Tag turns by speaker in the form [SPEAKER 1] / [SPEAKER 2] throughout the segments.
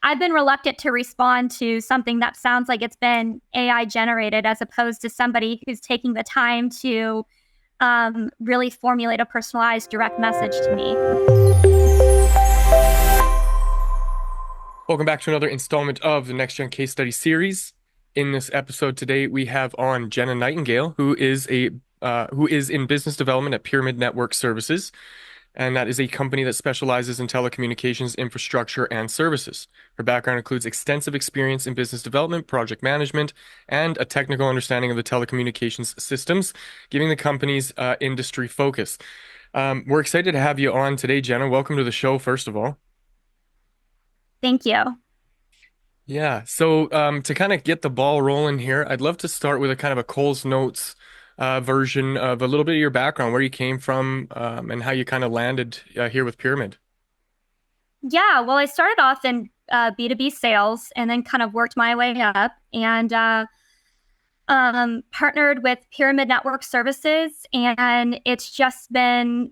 [SPEAKER 1] I've been reluctant to respond to something that sounds like it's been AI generated as opposed to somebody who's taking the time to really formulate a personalized direct message to me.
[SPEAKER 2] Welcome back to another installment of the Next Gen Case Study series. In this episode today, we have on Jenna Nightingale, who is in business development at Pyramid Network Services, and that is a company that specializes in telecommunications infrastructure and services. Her background includes extensive experience in business development, project management, and a technical understanding of the telecommunications systems, giving the company's industry focus. We're excited to have you on today, Jenna. Welcome to the show, first of all.
[SPEAKER 1] Thank you.
[SPEAKER 2] Yeah, so to kind of get the ball rolling here, I'd love to start with a kind of a Cole's Notes version of a little bit of your background, where you came from, and how you kind of landed here with Pyramid.
[SPEAKER 1] Yeah, well, I started off in B2B sales and then kind of worked my way up and partnered with Pyramid Network Services. And it's just been,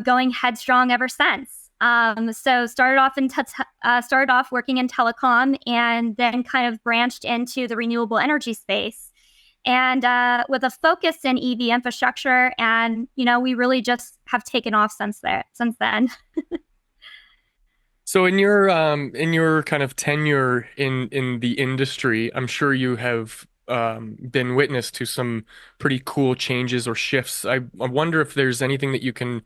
[SPEAKER 1] going headstrong ever since. So started off working in telecom and then kind of branched into the renewable energy space and with a focus in EV infrastructure. And, we really just have taken off since then.
[SPEAKER 2] So in your kind of tenure in the industry, I'm sure you have been witness to some pretty cool changes or shifts. I wonder if there's anything that you can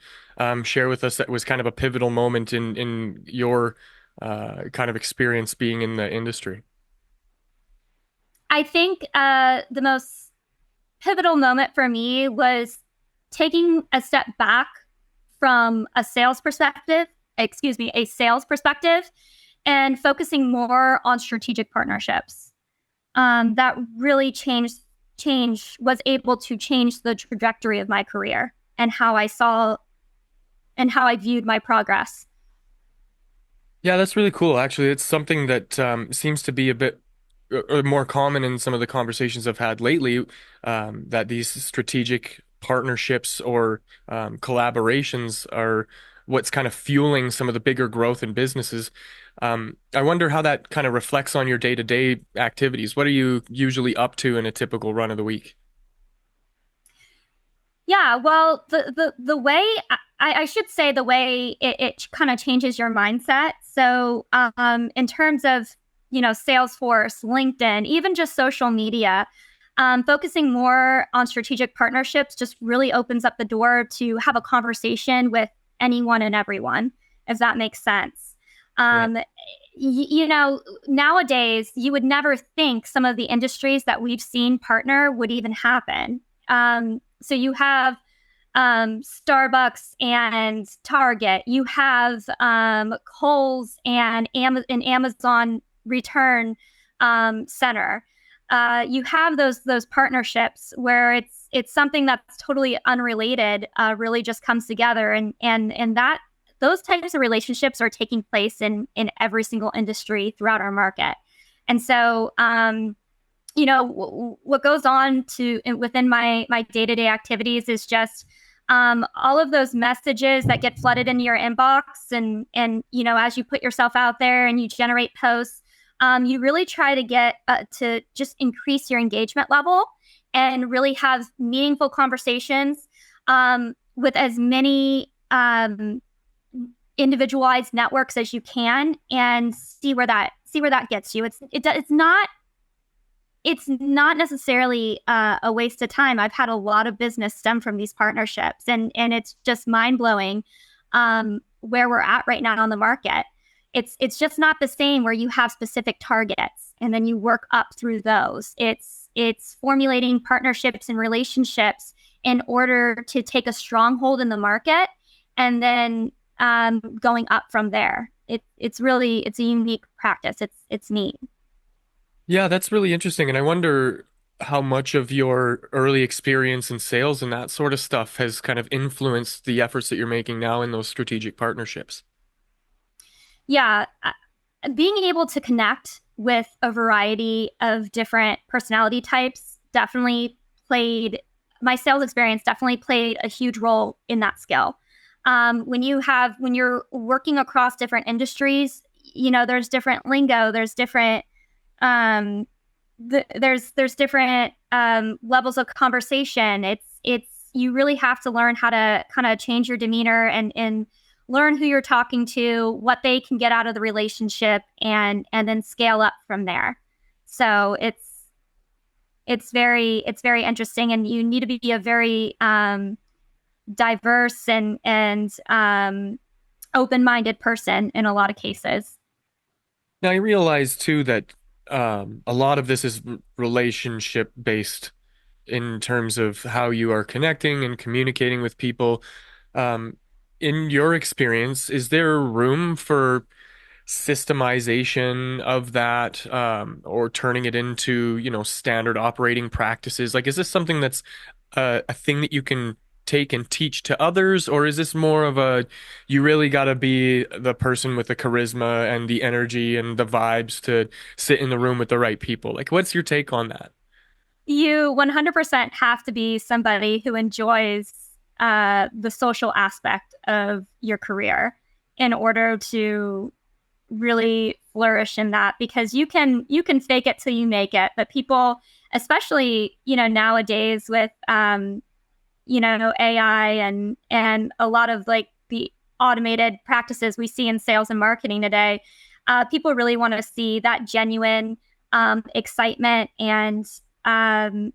[SPEAKER 2] share with us that was kind of a pivotal moment in your kind of experience being in the industry.
[SPEAKER 1] I think the most pivotal moment for me was taking a step back from a sales perspective, and focusing more on strategic partnerships. That really was able to change the trajectory of my career and how I saw and how I viewed my progress.
[SPEAKER 2] Yeah, that's really cool. Actually, it's something that seems to be a bit more common in some of the conversations I've had lately, that these strategic partnerships or collaborations are what's kind of fueling some of the bigger growth in businesses. I wonder how that kind of reflects on your day-to-day activities. What are you usually up to in a typical run of the week?
[SPEAKER 1] Yeah, well, the way I should say the way it kind of changes your mindset. So, in terms of Salesforce, LinkedIn, even just social media, focusing more on strategic partnerships just really opens up the door to have a conversation with anyone and everyone, if that makes sense.
[SPEAKER 2] Right.
[SPEAKER 1] Um, Nowadays, you would never think some of the industries that we've seen partner would even happen. So you have Starbucks and Target. You have Kohl's and an Amazon return center. You have those partnerships where it's something that's totally unrelated, really just comes together, and that those types of relationships are taking place in every single industry throughout our market. And so, what goes on within my day-to-day activities is just all of those messages that get flooded into your inbox, and as you put yourself out there and you generate posts, you really try to get to just increase your engagement level and really have meaningful conversations with as many individualized networks as you can, and see where that gets you. It's not necessarily a waste of time. I've had a lot of business stem from these partnerships, and it's just mind blowing where we're at right now on the market. It's just not the same where you have specific targets and then you work up through those. It's formulating partnerships and relationships in order to take a stronghold in the market, and then going up from there. It's a unique practice. It's neat.
[SPEAKER 2] Yeah, that's really interesting. And I wonder how much of your early experience in sales and that sort of stuff has kind of influenced the efforts that you're making now in those strategic partnerships.
[SPEAKER 1] Yeah, being able to connect with a variety of different personality types definitely played my sales experience definitely played a huge role in that skill. When you're working across different industries, there's different lingo, there's different um, there's different levels of conversation. It's you really have to learn how to kind of change your demeanor and learn who you're talking to, what they can get out of the relationship, and then scale up from there. So it's very interesting, and you need to be a very diverse and open-minded person in a lot of cases.
[SPEAKER 2] Now, I realize too that a lot of this is relationship based in terms of how you are connecting and communicating with people. Um, in your experience, is there room for systemization of that, or turning it into, standard operating practices? Like, is this something that's a thing that you can take and teach to others, or is this more of a you really got to be the person with the charisma and the energy and the vibes to sit in the room with the right people? Like, what's your take on that?
[SPEAKER 1] You 100% have to be somebody who enjoys the social aspect of your career in order to really flourish in that, because you can fake it till you make it, but people, especially nowadays with AI and a lot of like the automated practices we see in sales and marketing today, people really want to see that genuine excitement and um,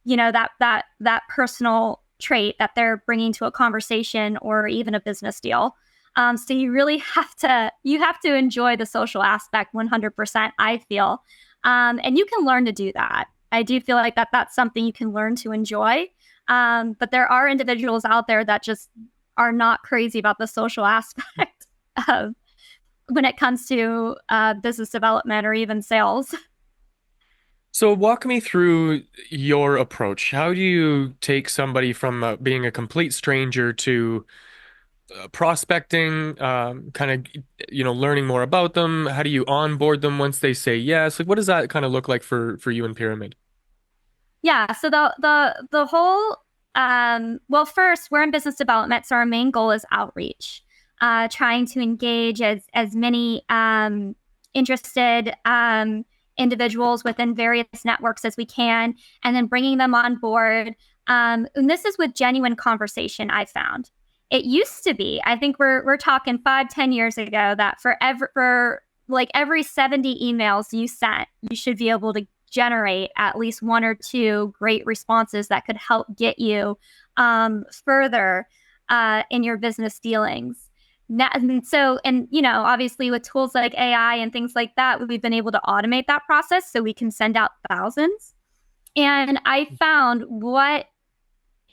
[SPEAKER 1] that personal trait that they're bringing to a conversation or even a business deal. So you have to enjoy the social aspect 100%, I feel. And you can learn to do that. I do feel like that's something you can learn to enjoy. But there are individuals out there that just are not crazy about the social aspect of when it comes to business development or even sales.
[SPEAKER 2] So walk me through your approach. How do you take somebody from being a complete stranger to prospecting, kind of, learning more about them? How do you onboard them once they say yes? Like, what does that kind of look like for you in Pyramid?
[SPEAKER 1] Yeah, so the whole well, first, we're in business development, so our main goal is outreach, trying to engage as many interested individuals within various networks as we can, and then bringing them on board. And this is with genuine conversation. I found it used to be. I think we're talking 5, 10 years ago that for like every 70 emails you sent, you should be able to generate at least one or two great responses that could help get you further in your business dealings. And obviously with tools like AI and things like that, we've been able to automate that process so we can send out thousands. And I found what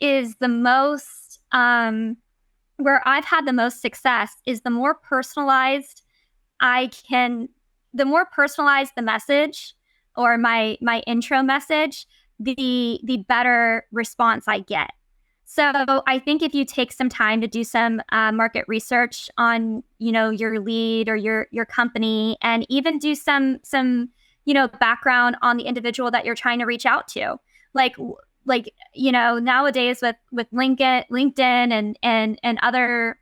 [SPEAKER 1] is the most where I've had the most success is I can, the more personalized the message or my intro message, the better response I get. So I think if you take some time to do some market research on your lead or your company, and even do some background on the individual that you're trying to reach out to, like nowadays with LinkedIn and other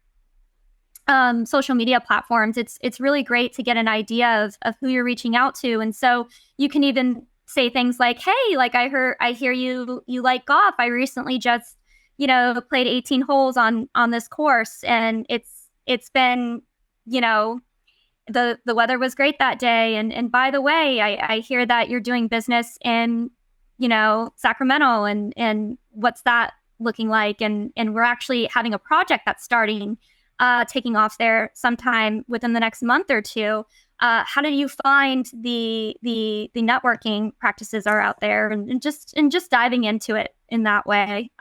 [SPEAKER 1] social media platforms, it's really great to get an idea of who you're reaching out to. And so you can even say things like, "Hey, like I hear you like golf. I recently just played 18 holes on this course, and it's been you know the weather was great that day. And by the way, I hear that you're doing business in Sacramento, and what's that looking like? And we're actually having a project that's starting." Taking off there sometime within the next month or two. How do you find the networking practices are out there, and just diving into it in that way.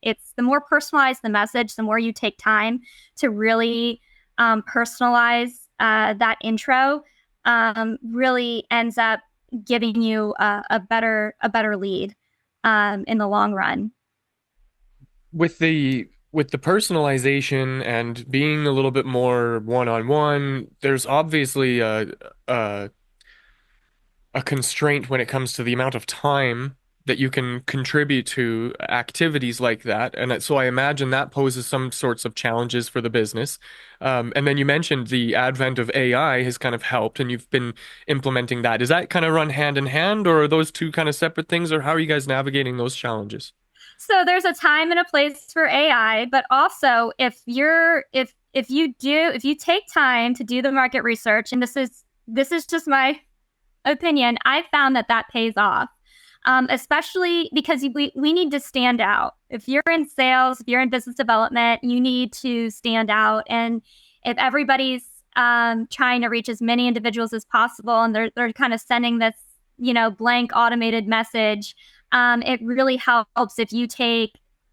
[SPEAKER 1] It's the more personalized the message, the more you take time to really personalize that intro. Really ends up giving you a better lead in the long run.
[SPEAKER 2] With the personalization and being a little bit more one-on-one, there's obviously a constraint when it comes to the amount of time that you can contribute to activities like that. And so I imagine that poses some sorts of challenges for the business. And then you mentioned the advent of AI has kind of helped, and you've been implementing that. Does that kind of run hand in hand, or are those two kind of separate things, or how are you guys navigating those challenges?
[SPEAKER 1] So there's a time and a place for AI, but also if you take time to do the market research, and this is just my opinion, I found that that pays off. Especially because we need to stand out. If you're in sales, if you're in business development, you need to stand out. And if everybody's trying to reach as many individuals as possible, and they're kind of sending this, blank automated message, it really helps if you take,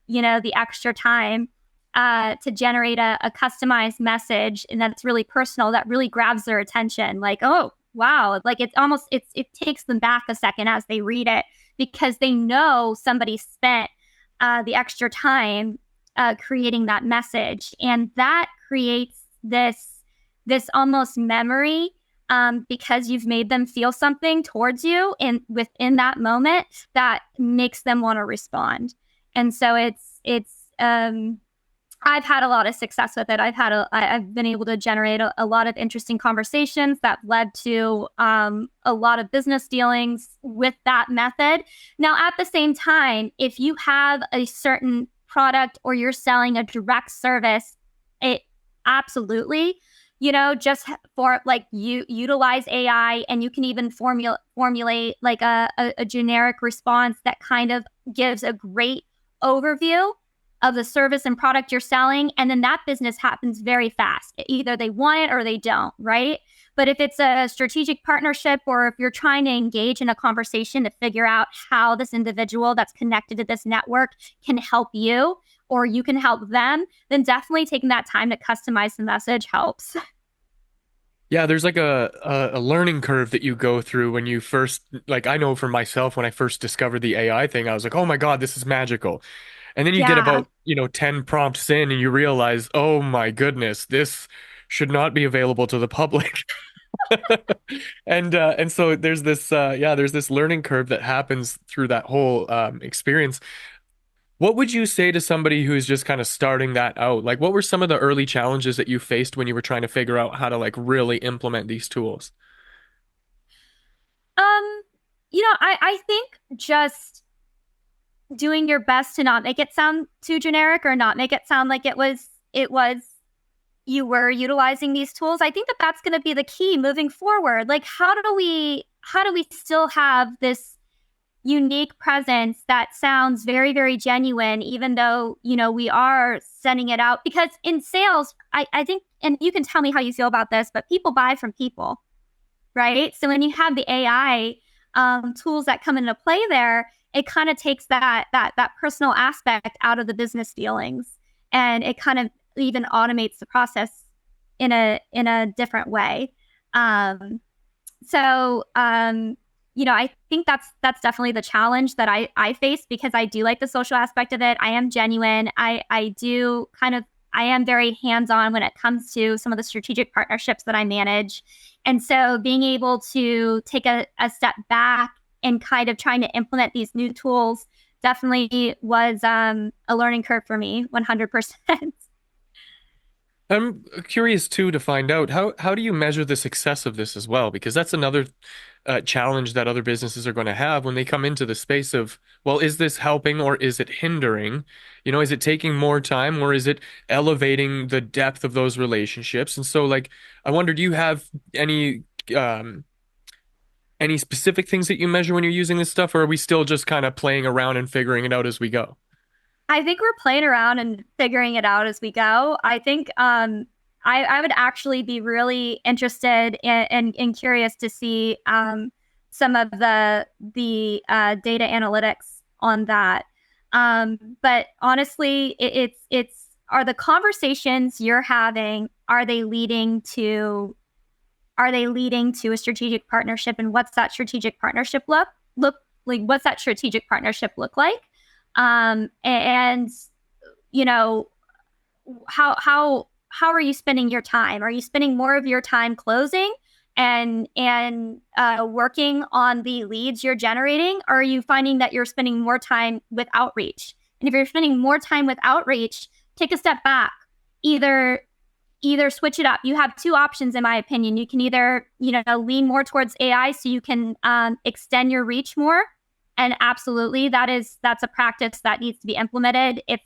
[SPEAKER 1] the extra time to generate a customized message, and that's really personal, that really grabs their attention. Like, oh, wow, like it takes them back a second as they read it, because they know somebody spent the extra time creating that message, and that creates this almost memory, because you've made them feel something towards you and within that moment that makes them want to respond. And so I've had a lot of success with it. I've been able to generate a lot of interesting conversations that led to a lot of business dealings with that method. Now, at the same time, if you have a certain product or you're selling a direct service, it absolutely, just for like you utilize AI, and you can even formulate like a generic response that kind of gives a great overview of the service and product you're selling. And then that business happens very fast. Either they want it or they don't, right? But if it's a strategic partnership, or if you're trying to engage in a conversation to figure out how this individual that's connected to this network can help you, or you can help them, then definitely taking that time to customize the message helps.
[SPEAKER 2] Yeah, there's like a learning curve that you go through when you first, like, I know for myself, when I first discovered the AI thing, I was like, oh my God, this is magical. And then you get
[SPEAKER 1] Yeah.
[SPEAKER 2] about, 10 prompts in and you realize, oh my goodness, this should not be available to the public. And so there's this learning curve that happens through that whole experience. What would you say to somebody who's just kind of starting that out? Like, what were some of the early challenges that you faced when you were trying to figure out how to like really implement these tools?
[SPEAKER 1] Um, I think just doing your best to not make it sound too generic, or not make it sound like it was you were utilizing these tools. I think that that's going to be the key moving forward. Like, how do we still have this unique presence that sounds very, very genuine, even though, we are sending it out? Because in sales, I think, and you can tell me how you feel about this, but people buy from people, right? So when you have the AI tools that come into play there, it kind of takes that personal aspect out of the business dealings, and it kind of even automates the process in a different way. Um, so I think that's definitely the challenge that I face, because I do like the social aspect of it. I am genuine. I do kind of I am very hands on when it comes to some of the strategic partnerships that I manage. And so being able to take a step back and kind of trying to implement these new tools definitely was a learning curve for me, 100%.
[SPEAKER 2] I'm curious too to find out how do you measure the success of this as well? Because that's another challenge that other businesses are going to have when they come into the space of, well, is this helping or is it hindering? Is it taking more time or is it elevating the depth of those relationships? And so, like, I wonder, do you have um, any specific things that you measure when you're using this stuff, or are we still just kind of playing around and figuring it out as we go?
[SPEAKER 1] I think we're playing around and figuring it out as we go. I think I would actually be really interested and curious to see some of the data analytics on that. But honestly, it's are the conversations you're having, are they leading to a strategic partnership, and what's that strategic partnership look like? What's that strategic partnership look like? And you know how are you spending your time? Are you spending more of your time closing and working on the leads you're generating, or are you finding that you're spending more time with outreach? And if you're spending more time with outreach, take a step back. Either switch it up. You have two options, in my opinion. You can either, lean more towards AI so you can extend your reach more, and absolutely, that's a practice that needs to be implemented. If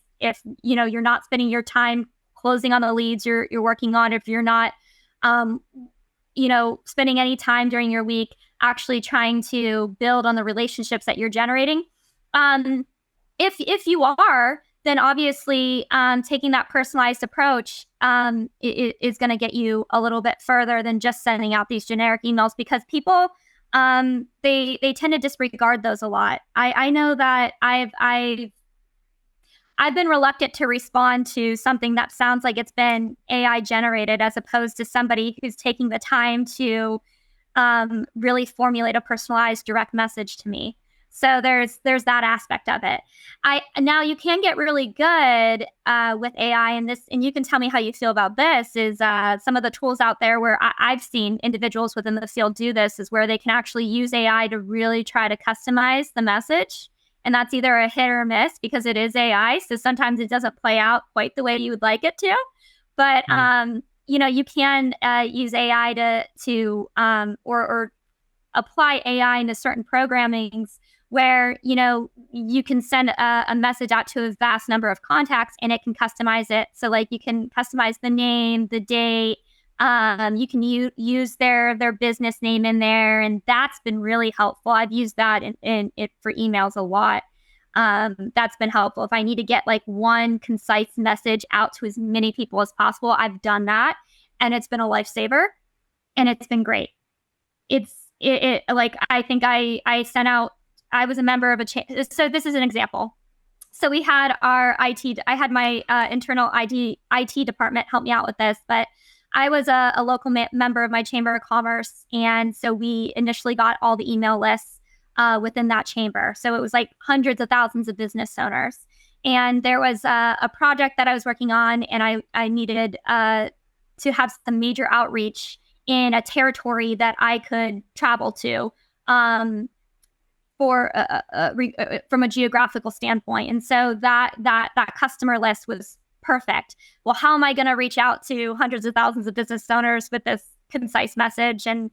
[SPEAKER 1] you're not spending your time closing on the leads you're working on, if you're not, um, spending any time during your week actually trying to build on the relationships that you're generating. Um, if you are, then obviously taking that personalized approach is going to get you a little bit further than just sending out these generic emails, because people they tend to disregard those a lot. I know that I've been reluctant to respond to something that sounds like it's been AI generated, as opposed to somebody who's taking the time to really formulate a personalized direct message to me. So there's that aspect of it. I Now you can get really good with AI, and this, and you can tell me how you feel about this. Is some of the tools out there where I've seen individuals within the field do this, is where they can actually use AI to really try to customize the message, and that's either a hit or miss because it is AI. So sometimes it doesn't play out quite the way you would like it to, but
[SPEAKER 2] Mm.
[SPEAKER 1] you can use AI or apply AI into certain programmings where you can send a message out to a vast number of contacts, and it can customize it. So like you can customize the name, the date. You can use their business name in there, and that's been really helpful. I've used that in it for emails a lot. That's been helpful. If I need to get like one concise message out to as many people as possible, I've done that, and it's been a lifesaver, and it's been great. Like I think I sent out. I was a member of a so this is an example. So we had our IT. I had my internal IT department help me out with this, but I was a local member of my chamber of commerce, and so we initially got all the email lists within that chamber. So it was like hundreds of thousands of business owners, and there was a project that I was working on, and I needed to have some major outreach in a territory that I could travel to. For from a geographical standpoint, and so that customer list was perfect. Well, how am I going to reach out to hundreds of thousands of business owners with this concise message? And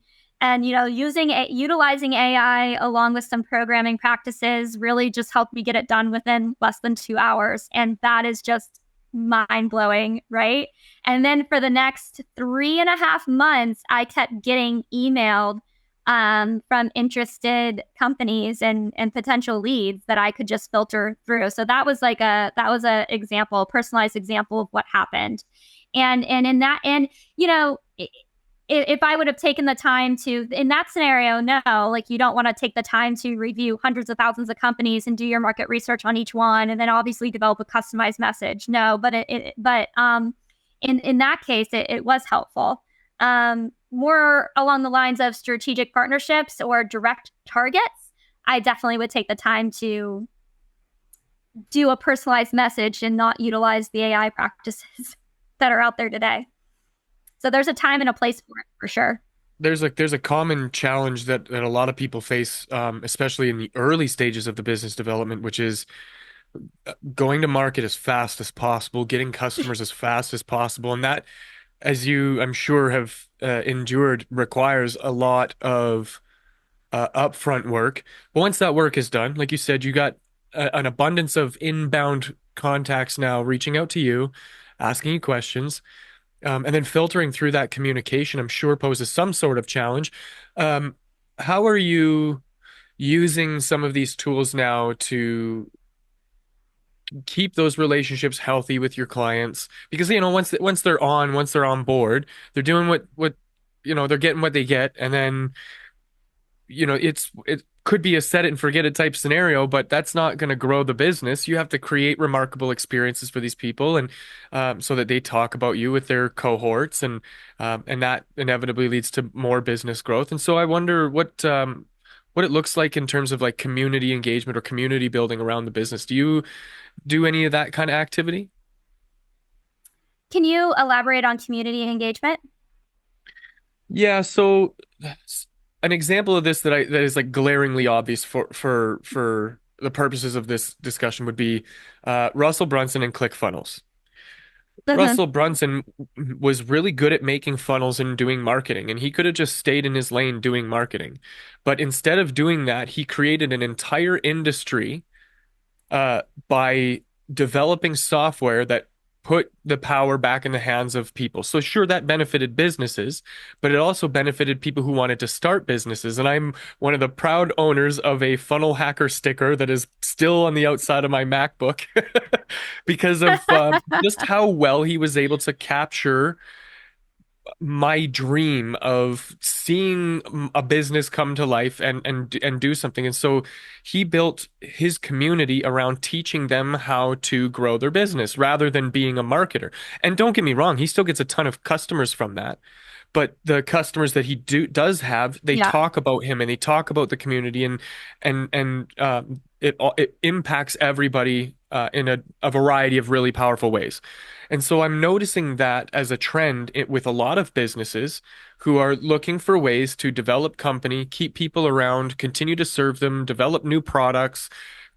[SPEAKER 1] utilizing AI along with some programming practices really just helped me get it done within less than 2 hours, and that is just mind blowing, right? And then for the next 3.5 months, I kept getting emailed from interested companies and potential leads that I could just filter through. So that was a example, personalized example of what happened. And in that, and if I would have taken the time to, in that scenario, no, like you don't want to take the time to review hundreds of thousands of companies and do your market research on each one, and then obviously develop a customized message. No, but in that case, it was helpful. More along the lines of strategic partnerships or direct targets, I definitely would take the time to do a personalized message and not utilize the AI practices that are out there today. So there's a time and a place for it, for sure.
[SPEAKER 2] There's a common challenge that a lot of people face, especially in the early stages of the business development, which is going to market as fast as possible, getting customers as fast as possible, and that, as you I'm sure have endured, requires a lot of upfront work. But once that work is done, like you said, you got an abundance of inbound contacts now reaching out to you, asking you questions, and then filtering through that communication, I'm sure poses some sort of challenge. Um, how are you using some of these tools now to keep those relationships healthy with your clients? Because once they're on board, they're doing what they're getting what they get, and then it could be a set it and forget it type scenario, but that's not going to grow the business. You have to create remarkable experiences for these people, and so that they talk about you with their cohorts, and that inevitably leads to more business growth. And so I wonder what it looks like in terms of like community engagement or community building around the business. Do you do any of that kind of activity?
[SPEAKER 1] Can you elaborate on community engagement?
[SPEAKER 2] Yeah, so an example of this that is like glaringly obvious for the purposes of this discussion would be Russell Brunson and ClickFunnels.
[SPEAKER 1] Mhm.
[SPEAKER 2] Russell Brunson was really good at making funnels and doing marketing, and he could have just stayed in his lane doing marketing. But instead of doing that, he created an entire industry uh, by developing software that put the power back in the hands of people. So sure, that benefited businesses, but it also benefited people who wanted to start businesses. And I'm one of the proud owners of a funnel hacker sticker that is still on the outside of my MacBook because of just how well he was able to capture my dream of seeing a business come to life and do something. And so he built his community around teaching them how to grow their business rather than being a marketer. And don't get me wrong, he still gets a ton of customers from that. But the customers that he does have, they
[SPEAKER 1] Yeah.
[SPEAKER 2] talk about him and they talk about the community and it impacts everybody in a variety of really powerful ways. And so I'm noticing that as a trend with a lot of businesses who are looking for ways to develop company, keep people around, continue to serve them, develop new products,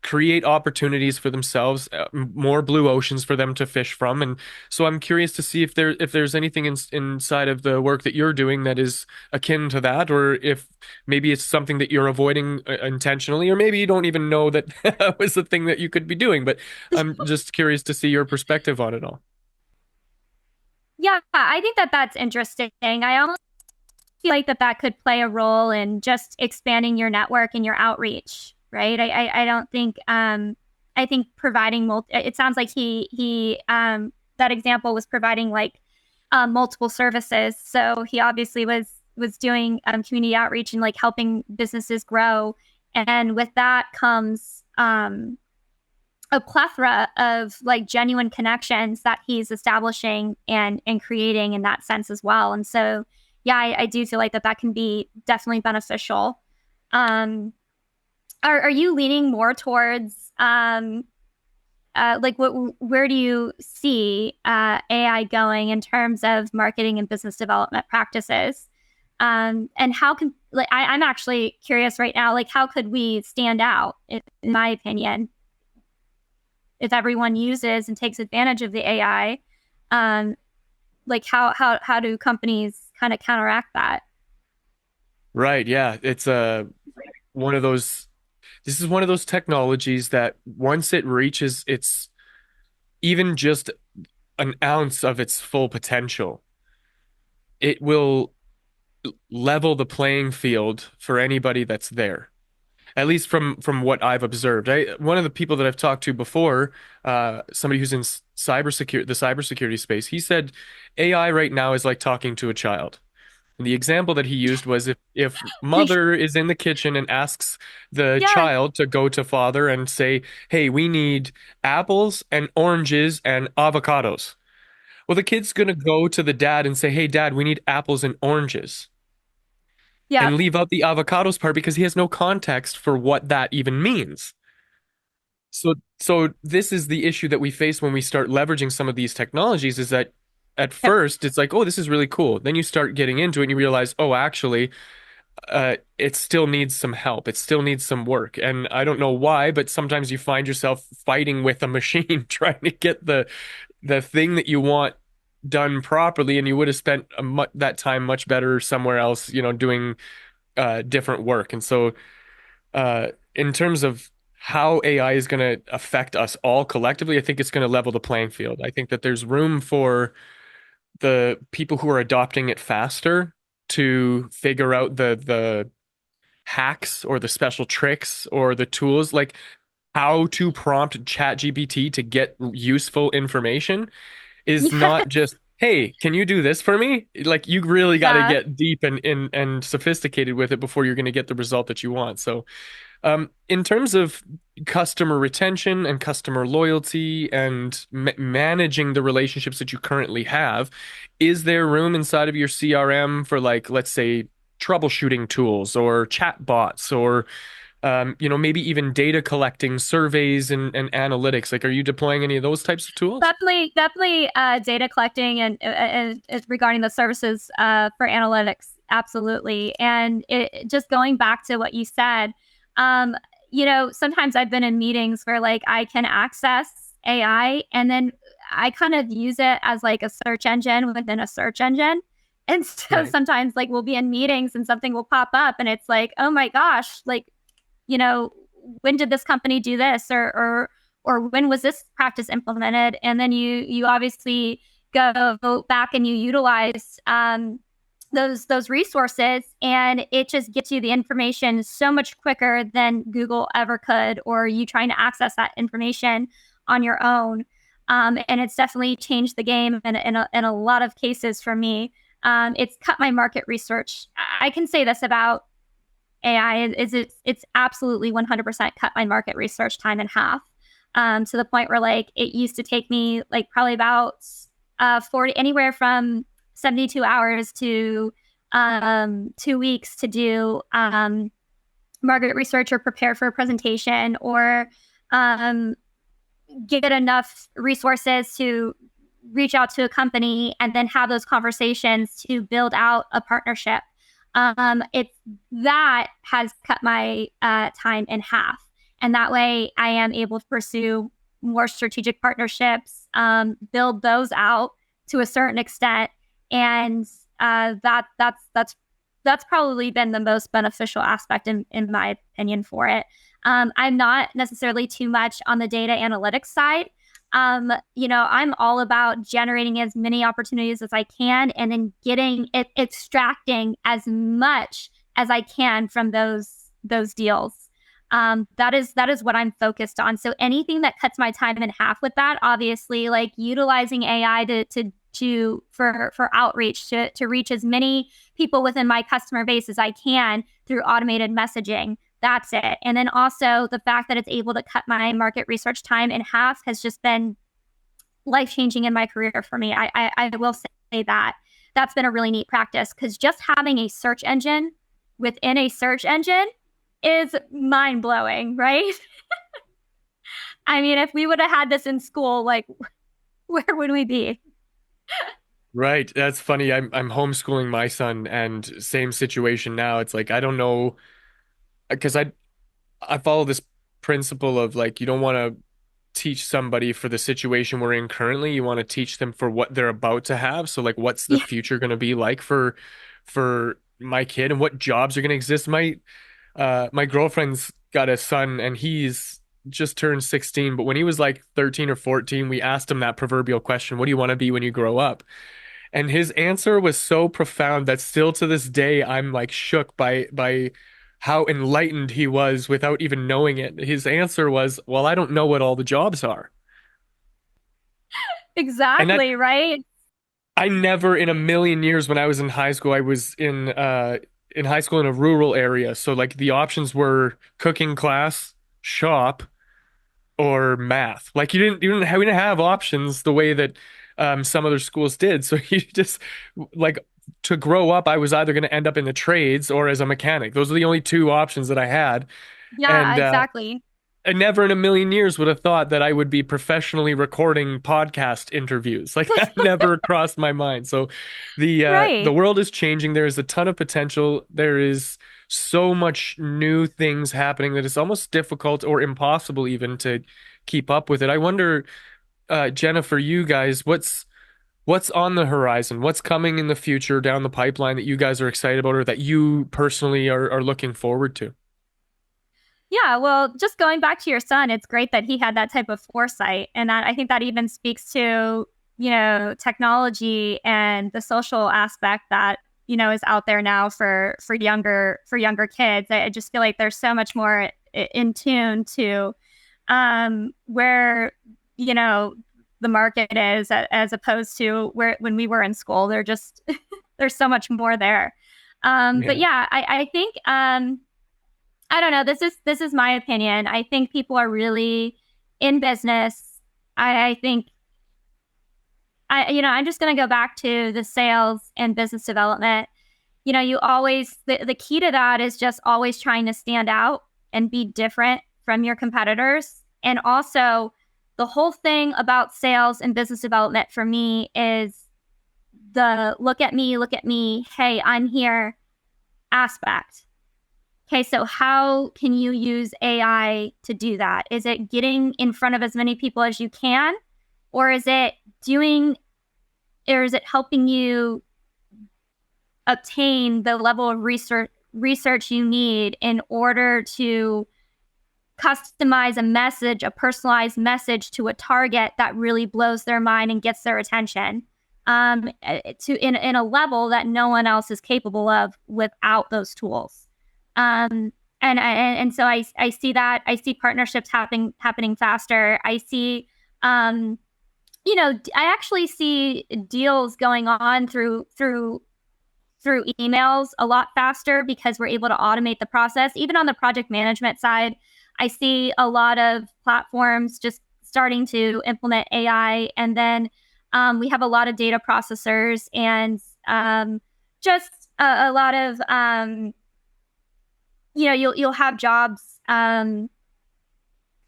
[SPEAKER 2] create opportunities for themselves, more blue oceans for them to fish from. And so I'm curious to see if there's anything inside of the work that you're doing that is akin to that, or if maybe it's something that you're avoiding intentionally, or maybe you don't even know that that was the thing that you could be doing. But I'm just curious to see your perspective on it all.
[SPEAKER 1] Yeah, I think that that's interesting. I almost feel like that could play a role in just expanding your network and your outreach, right? I don't think I think providing it sounds like he that example was providing like multiple services. So he obviously was doing community outreach and like helping businesses grow. And with that comes a plethora of like genuine connections that he's establishing and creating in that sense as well. And so, yeah, I do feel like that can be definitely beneficial. Um, are you leaning more towards like where do you see AI going in terms of marketing and business development practices? And how can like I'm actually curious right now, like how could we stand out, in my opinion, if everyone uses and takes advantage of the AI, um, like how do companies kind of counteract that?
[SPEAKER 2] Right, yeah. It's one of those this is one of those technologies that once it reaches its even just an ounce of its full potential, it will level the playing field for anybody that's there. At least from what I've observed. One of the people that I've talked to before, somebody who's in the cybersecurity space, he said AI right now is like talking to a child. And the example that he used was if mother is in the kitchen and asks the
[SPEAKER 1] Yeah,
[SPEAKER 2] child to go to father and say, "Hey, we need apples and oranges and avocados." Well, the kid's gonna go to the dad and say, "Hey, dad, we need apples and oranges."
[SPEAKER 1] yeah,
[SPEAKER 2] And leave out the avocados part because he has no context for what that even means. So this is the issue that we face when we start leveraging some of these technologies is that at
[SPEAKER 1] yep,
[SPEAKER 2] first it's like, oh, this is really cool. Then you start getting into it and you realize, oh, actually, it still needs some help. It still needs some work. And I don't know why, but sometimes you find yourself fighting with a machine trying to get the thing that you want done properly, and you would have spent that time much better somewhere else, doing different work. And so in terms of how AI is going to affect us all collectively, I think it's going to level the playing field. I think that there's room for the people who are adopting it faster to figure out the hacks or the special tricks or the tools, like how to prompt ChatGPT to get useful information is not just, hey, can you do this for me? Like you really got to
[SPEAKER 1] yeah.
[SPEAKER 2] get deep and sophisticated with it before you're going to get the result that you want. So in terms of customer retention and customer loyalty and managing the relationships that you currently have, is there room inside of your CRM for like, let's say, troubleshooting tools or chat bots or maybe even data collecting surveys and analytics? Like, are you deploying any of those types of tools?
[SPEAKER 1] Definitely data collecting and regarding the services for analytics. absolutely. And just going back to what you said, um, sometimes I've been in meetings where like I can access AI and then I kind of use it as like a search engine within a search engine. And so
[SPEAKER 2] Right.
[SPEAKER 1] sometimes like we'll be in meetings and something will pop up and it's like, oh my gosh, like, you know, when did this company do this or when was this practice implemented? And then you obviously go back and you utilize those resources, and it just gets you the information so much quicker than Google ever could, or you trying to access that information on your own. And it's definitely changed the game in a lot of cases for me. It's cut my market research. I can say this about AI is it's absolutely 100% cut my market research time in half. To the point where like it used to take me like probably about 40 anywhere from 72 hours to 2 weeks to do market research or prepare for a presentation or um, get enough resources to reach out to a company and then have those conversations to build out a partnership. It's that has cut my time in half. And that way I am able to pursue more strategic partnerships, build those out to a certain extent. And that's probably been the most beneficial aspect in my opinion for it. I'm not necessarily too much on the data analytics side. I'm all about generating as many opportunities as I can and then extracting as much as I can from those deals. That is what I'm focused on. So anything that cuts my time in half with that, obviously, like utilizing AI for outreach to reach as many people within my customer base as I can through automated messaging. That's it. And then also the fact that it's able to cut my market research time in half has just been life changing in my career for me. I will say that that's been a really neat practice because just having a search engine within a search engine is mind blowing, right? I mean, if we would have had this in school, like, where would we be?
[SPEAKER 2] Right. That's funny. I'm homeschooling my son and same situation now. It's like I don't know because I follow this principle of like you don't want to teach somebody for the situation we're in currently. You want to teach them for what they're about to have. So like what's the
[SPEAKER 1] Yeah,
[SPEAKER 2] future going to be like for my kid and what jobs are going to exist. My girlfriend's got a son and he's just turned 16, but when he was like 13 or 14, we asked him that proverbial question, what do you want to be when you grow up? And his answer was so profound that still to this day I'm like shook by how enlightened he was without even knowing it. His answer was, "Well, I don't know what all the jobs are." And that
[SPEAKER 1] exactly, right?
[SPEAKER 2] I never in a million years when I was in high school, I was in high school in a rural area. So like the options were cooking class, shop, or math. Like we didn't have options the way that some other schools did. So you just like to grow up, I was either going to end up in the trades or as a mechanic. Those are the only two options that I had.
[SPEAKER 1] Yeah,
[SPEAKER 2] And
[SPEAKER 1] exactly.
[SPEAKER 2] I never in a million years would have thought that I would be professionally recording podcast interviews. Like that never crossed my mind. So the
[SPEAKER 1] Right.
[SPEAKER 2] world is changing. There is a ton of potential. There is so much new things happening that it's almost difficult or impossible even to keep up with it. I wonder, Jenna, for you guys, what's on the horizon? What's coming in the future down the pipeline that you guys are excited about or that you personally are looking forward to?
[SPEAKER 1] Yeah, well, just going back to your son, it's great that he had that type of foresight. And that I think that even speaks to, technology and the social aspect that, is out there now for younger kids. I just feel like there's so much more in tune to where, you know, the market is as opposed to where when we were in school. They're just there's so much more there. But
[SPEAKER 2] Yeah.
[SPEAKER 1] yeah, I think I don't know. This is my opinion. I think people are really in business. I think I'm just going to go back to the sales and business development. You always the key to that is just always trying to stand out and be different from your competitors. And also the whole thing about sales and business development for me is the look at me, hey, I'm here. aspect. Okay, so how can you use AI to do that? Is it getting in front of as many people as you can, or is it doing, or is it helping you obtain the level of research you need in order to customize a message, a personalized message to a target that really blows their mind and gets their attention to in a level that no one else is capable of without those tools. And so I see that. I see partnerships happening faster. I see I actually see deals going on through emails a lot faster because we're able to automate the process. Even on the project management side, I see a lot of platforms just starting to implement AI. And then we have a lot of data processors and just a lot of, you'll have jobs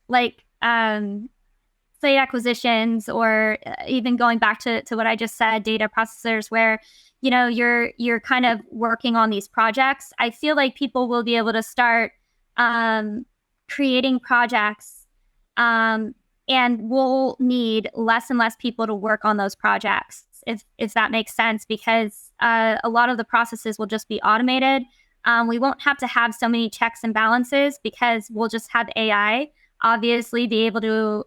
[SPEAKER 1] like site acquisitions or even going back to what I just said, data processors where you're kind of working on these projects. I feel like people will be able to start creating projects and we'll need less and less people to work on those projects if that makes sense because a lot of the processes will just be automated. We won't have to have so many checks and balances because we'll just have AI obviously be able to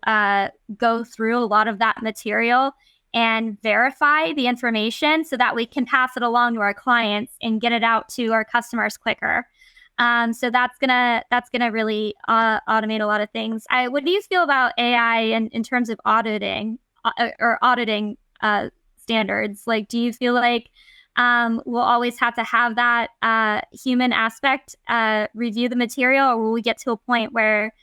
[SPEAKER 1] go through a lot of that material and verify the information so that we can pass it along to our clients and get it out to our customers quicker. So that's gonna really automate a lot of things. What do you feel about AI in terms of auditing or auditing standards? Like, do you feel like we'll always have to have that human aspect review the material, or will we get to a point where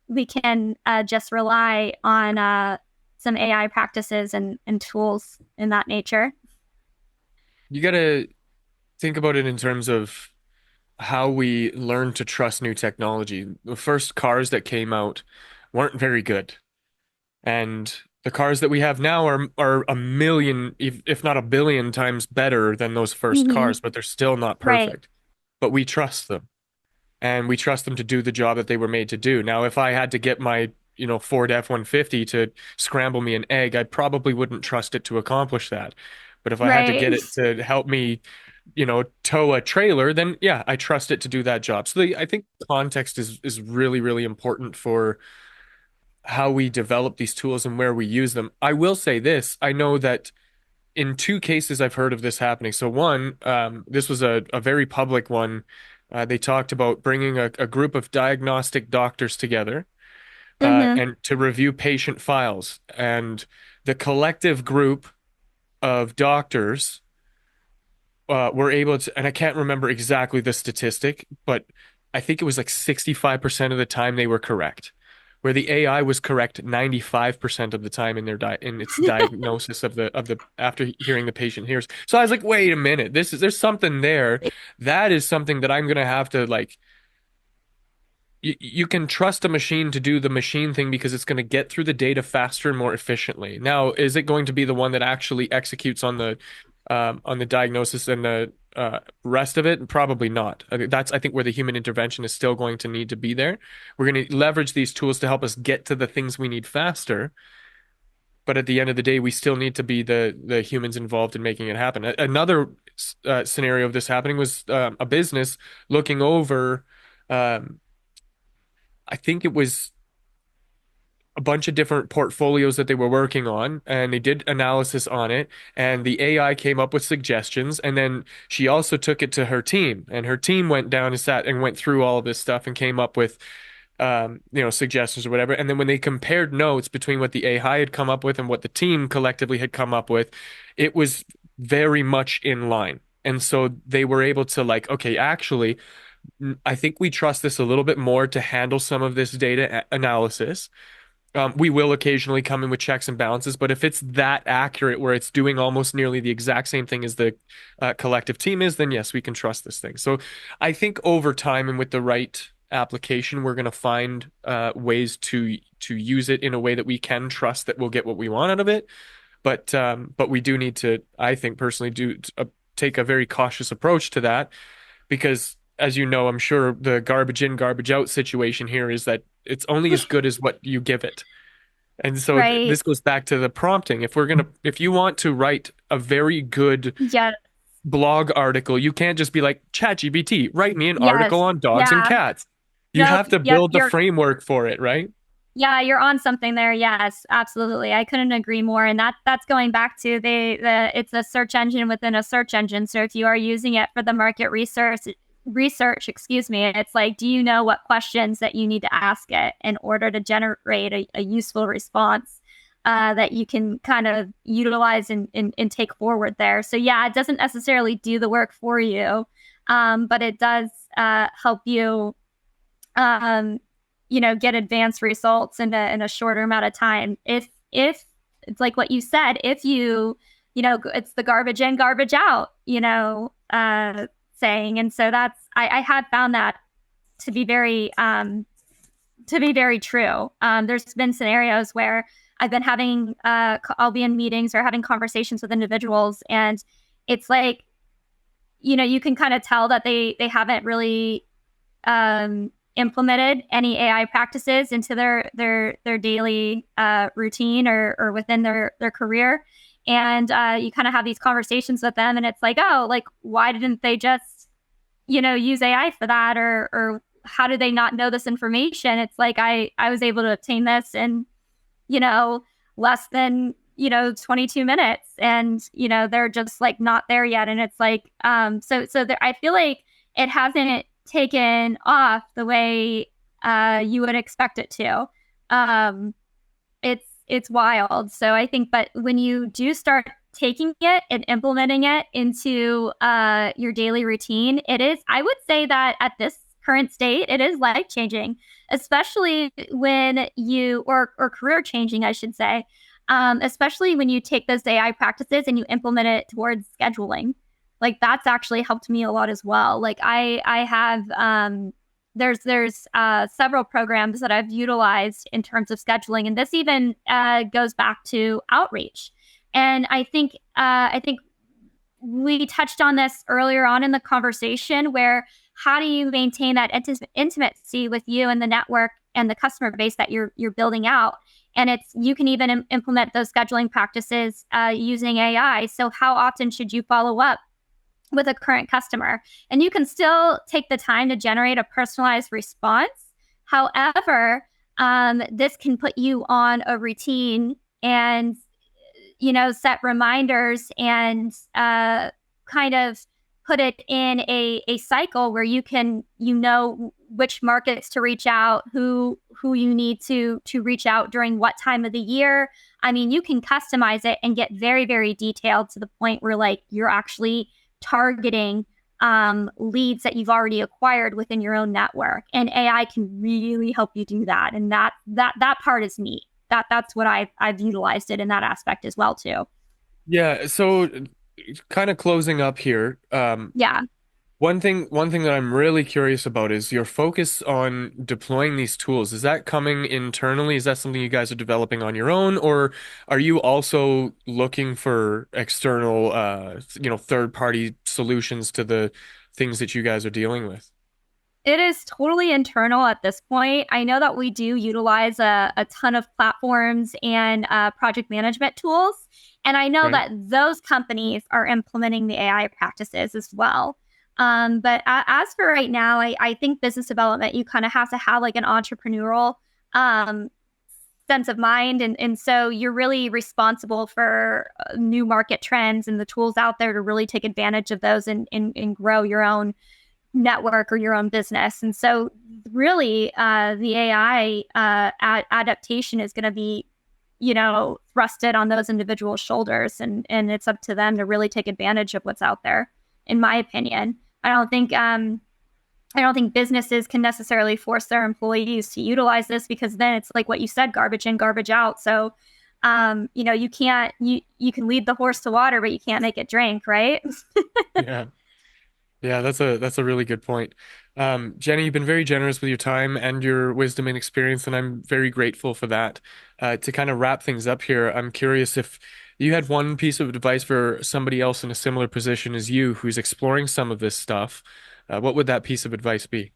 [SPEAKER 1] we can just rely on some AI practices and tools in that nature?
[SPEAKER 2] You got to think about it in terms of how we learn to trust new technology. The first cars that came out weren't very good. And the cars that we have now are a million, if not a billion times better than those first
[SPEAKER 1] Mm-hmm.
[SPEAKER 2] cars, but they're still not
[SPEAKER 1] Right.
[SPEAKER 2] perfect. But we trust them and we trust them to do the job that they were made to do. Now, if I had to get my, Ford F-150 to scramble me an egg, I probably wouldn't trust it to accomplish that. But if I had to
[SPEAKER 1] Right.
[SPEAKER 2] get it to help me, tow a trailer, then yeah, I trust it to do that job. So I think context is really, really important for how we develop these tools and where we use them. I will say this, I know that in two cases I've heard of this happening. So one, this was a very public one. They talked about bringing a group of diagnostic doctors together
[SPEAKER 1] Mm-hmm.
[SPEAKER 2] and to review patient files. And the collective group of doctors were able to, and I can't remember exactly the statistic, but I think it was like 65% of the time they were correct, where the AI was correct 95% of the time in in its diagnosis of the after hearing the patient hears. So I was like, wait a minute, there's something there. That is something that I'm gonna have to like you can trust a machine to do the machine thing because it's going to get through the data faster and more efficiently. Now, is it going to be the one that actually executes on the diagnosis and the rest of it? Probably not. I think where the human intervention is still going to need to be there. We're going to leverage these tools to help us get to the things we need faster. But at the end of the day, we still need to be the humans involved in making it happen. Another scenario of this happening was a business looking over. Um, I think it was a bunch of different portfolios that they were working on, and they did analysis on it, and the AI came up with suggestions, and then she also took it to her team, and her team went down and sat and went through all of this stuff and came up with suggestions or whatever. And then when they compared notes between what the AI had come up with and what the team collectively had come up with, it was very much in line. And so they were able to like, okay, actually, I think we trust this a little bit more to handle some of this data analysis. We will occasionally come in with checks and balances, but if it's that accurate where it's doing almost nearly the exact same thing as the collective team is, then yes, we can trust this thing. So I think over time and with the right application, we're going to find ways to use it in a way that we can trust that we'll get what we want out of it. But we do need to, I think personally, take a very cautious approach to that because, as you know, I'm sure the garbage in, garbage out situation here is that it's only as good as what you give it. And so
[SPEAKER 1] Right.
[SPEAKER 2] this goes back to the prompting. If you want to write a very good
[SPEAKER 1] Yes.
[SPEAKER 2] blog article, you can't just be like, ChatGPT, write me an article
[SPEAKER 1] Yes.
[SPEAKER 2] on dogs and
[SPEAKER 1] Yeah.
[SPEAKER 2] cats. You
[SPEAKER 1] Yep.
[SPEAKER 2] have to
[SPEAKER 1] Yep.
[SPEAKER 2] build the framework for it, right?
[SPEAKER 1] Yeah, you're on something there. Yes, absolutely. I couldn't agree more. And that's going back to the it's a search engine within a search engine. So if you are using it for the market research, excuse me, it's like, do you know what questions that you need to ask it in order to generate a useful response that you can kind of utilize and take forward there. So yeah, it doesn't necessarily do the work for you, but it does help you um, get advanced results in a shorter amount of time. If it's like what you said, if it's the garbage in, garbage out, saying. And so I have found that to be very true. There's been scenarios where I've been I'll be in meetings or having conversations with individuals, and it's like, you can kind of tell that they haven't really implemented any AI practices into their daily routine or within their career. And you kind of have these conversations with them, and it's like, oh, like, why didn't they just use AI for that, or how do they not know this information? It's like I was able to obtain this in you know less than 22 minutes, and they're just like not there yet. And it's like so there, I feel like it hasn't taken off the way you would expect it to. Um, it's wild. So I think, but when you do start taking it and implementing it into your daily routine, it is. I would say that at this current state, it is life changing, especially when or career changing, I should say. Especially when you take those AI practices and you implement it towards scheduling. Like that's actually helped me a lot as well. Like I have there's several programs that I've utilized in terms of scheduling, and this even goes back to outreach. And I think we touched on this earlier on in the conversation, where how do you maintain that intimacy with you and the network and the customer base that you're building out? And you can even implement those scheduling practices using AI. So how often should you follow up with a current customer? And you can still take the time to generate a personalized response. However, this can put you on a routine and set reminders and kind of put it in a cycle where you can which markets to reach out, who you need to reach out during what time of the year. I mean, you can customize it and get very, very detailed to the point where like you're actually targeting leads that you've already acquired within your own network. And AI can really help you do that. And that part is neat. That's what I've utilized it in that aspect as well too.
[SPEAKER 2] Yeah, so kind of closing up here,
[SPEAKER 1] Yeah.
[SPEAKER 2] one thing that I'm really curious about is your focus on deploying these tools. Is that coming internally? Is that something you guys are developing on your own, or are you also looking for external, third-party solutions to the things that you guys are dealing with?
[SPEAKER 1] It is totally internal at this point. I know that we do utilize a ton of platforms and project management tools. And I know
[SPEAKER 2] Right?
[SPEAKER 1] that those companies are implementing the AI practices as well. But as for right now, I think business development, you kind of have to have like an entrepreneurial um, sense of mind. And so you're really responsible for new market trends and the tools out there to really take advantage of those and grow your own network or your own business. And so really the AI adaptation is going to be thrusted on those individual shoulders, and it's up to them to really take advantage of what's out there, in my opinion. I don't think businesses can necessarily force their employees to utilize this, because then it's like what you said, garbage in, garbage out. So you can't you can lead the horse to water, but you can't make it drink, right?
[SPEAKER 2] Yeah. Yeah, that's a really good point. Jenny, you've been very generous with your time and your wisdom and experience, and I'm very grateful for that. To kind of wrap things up here, I'm curious if You had one piece of advice for somebody else in a similar position as you who's exploring some of this stuff. What would that piece of advice be?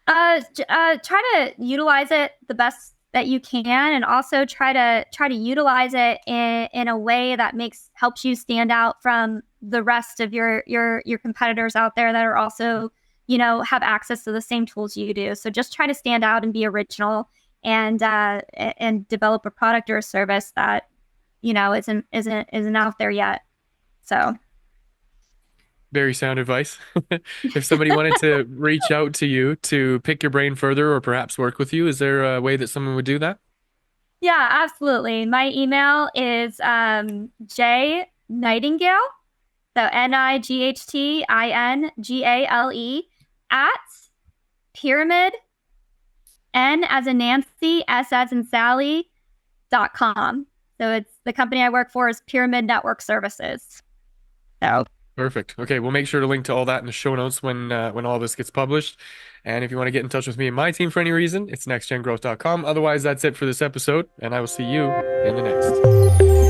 [SPEAKER 1] Try to utilize it the best that you can, and also try to utilize it in a way that helps you stand out from the rest of your competitors out there that are also, have access to the same tools you do. So just try to stand out and be original, and develop a product or a service that isn't out there yet. So
[SPEAKER 2] Very sound advice. If somebody wanted to reach out to you to pick your brain further or perhaps work with you, is there a way that someone would do that?
[SPEAKER 1] yeah, absolutely. My email is J Nightingale, so Nightingale at pyramid N as in Nancy, S as in Sally.com. So it's the company I work for is Pyramid Network Services. So
[SPEAKER 2] Perfect. Okay, we'll make sure to link to all that in the show notes when all this gets published. And if you want to get in touch with me and my team for any reason, it's nextgengrowth.com. Otherwise, that's it for this episode, and I will see you in the next.